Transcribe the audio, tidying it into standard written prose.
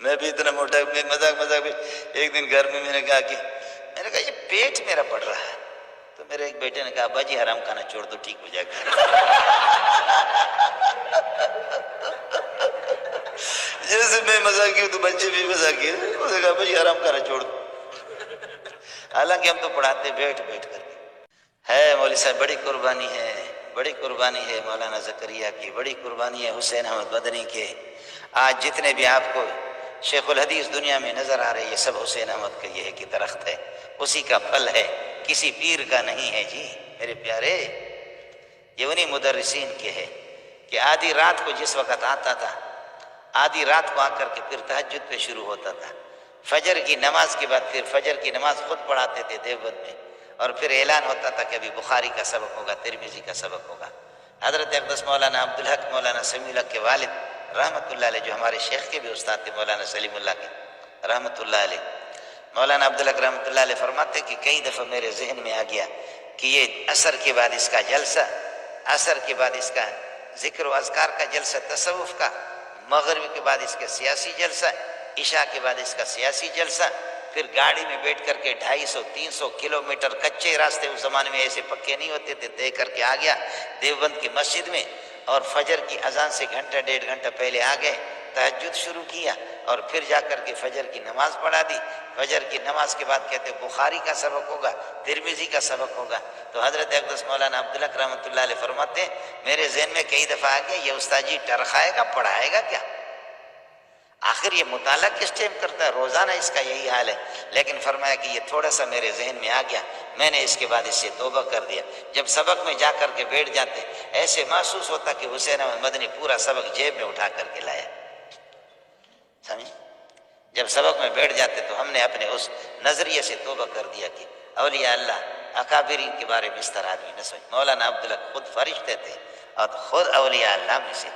میں بھی اتنا موٹا، میں مذاق میں ایک دن گھر میں میں نے کہا یہ پیٹ میرا بڑھ رہا ہے، تو میرے ایک بیٹے نے کہا ابا جی حرام کھانا چھوڑ دو ٹھیک ہو جائے گا۔ جیسے میں مذاقی ہوں تو بچے بھی مذاقی ہیں، انہوں نے کہا ابا جی حرام کھانا چھوڑ دو۔ حالانکہ ہم تو پڑھاتے بیٹھ بیٹھ کر ہے۔ مولوی صاحب بڑی قربانی ہے، بڑی قربانی ہے مولانا زکریا کی، بڑی قربانی ہے حسین احمد مدنی کے۔ آج جتنے بھی آپ کو شیخ الحدیث دنیا میں نظر آ رہے ہیں، یہ سب حسین احمد کا یہ ہے کہ درخت ہے، اسی کا پھل ہے، کسی پیر کا نہیں ہے جی میرے پیارے۔ یہ انہی مدرسین کے ہے کہ آدھی رات کو جس وقت آتا تھا، آدھی رات کو آ کر کے پھر تہجد پہ شروع ہوتا تھا، فجر کی نماز کے بعد پھر فجر کی نماز خود پڑھاتے تھے دیوبند میں، اور پھر اعلان ہوتا تھا کہ ابھی بخاری کا سبق ہوگا، ترمذی کا سبق ہوگا۔ حضرت اقدس مولانا عبدالحق مولانا سمیع الحق کے والد رحمۃ اللہ علیہ، جو ہمارے شیخ کے بھی استاد تھے مولانا سلیم اللہ کے رحمۃ اللہ علیہ، مولانا عبدالحق رحمۃ اللہ علیہ فرماتے کہ کئی دفعہ میرے ذہن میں آ گیا کہ یہ عصر کے بعد اس کا جلسہ، عصر کے بعد اس کا ذکر و اذکار کا جلسہ تصوف کا، مغرب کے بعد اس کا سیاسی جلسہ، عشاء کے بعد اس کا سیاسی جلسہ، پھر گاڑی میں بیٹھ کر کے 250-300 کلومیٹر کچے راستے اس زمانے میں ایسے پکے نہیں ہوتے تھے، طے کر کے آ گیا دیوبند کی مسجد میں، اور فجر کی اذان سے گھنٹہ ڈیڑھ گھنٹہ پہلے آ گئے، تہجد شروع کیا، اور پھر جا کر کے فجر کی نماز پڑھا دی۔ فجر کی نماز کے بعد کہتے بخاری کا سبق ہوگا، ترمذی کا سبق ہوگا۔ تو حضرت اقدس مولانا عبدالحق رحمۃ اللہ علیہ فرماتے ہیں میرے ذہن میں کئی دفعہ آ گیا یہ استاد جی ٹرخائے گا، پڑھائے گا کیا؟ آخر یہ مطالعہ کس ٹائم کرتا ہے؟ روزانہ اس کا یہی حال ہے۔ لیکن فرمایا کہ یہ تھوڑا سا میرے ذہن میں آ گیا، میں نے اس کے بعد اس سے توبہ کر دیا۔ جب سبق میں جا کر کے بیٹھ جاتے ایسے محسوس ہوتا کہ حسین احمد مدنی پورا سبق جیب میں اٹھا کر کے لایا، سمجھ؟ جب سبق میں بیٹھ جاتے تو ہم نے اپنے اس نظریے سے توبہ کر دیا کہ اولیاء اللہ اکابرین کے بارے میں اس طرح آدمی نہ سمجھ۔ مولانا عبدالحق خود فرشتے تھے اور خود اولیاء اللہ میں سے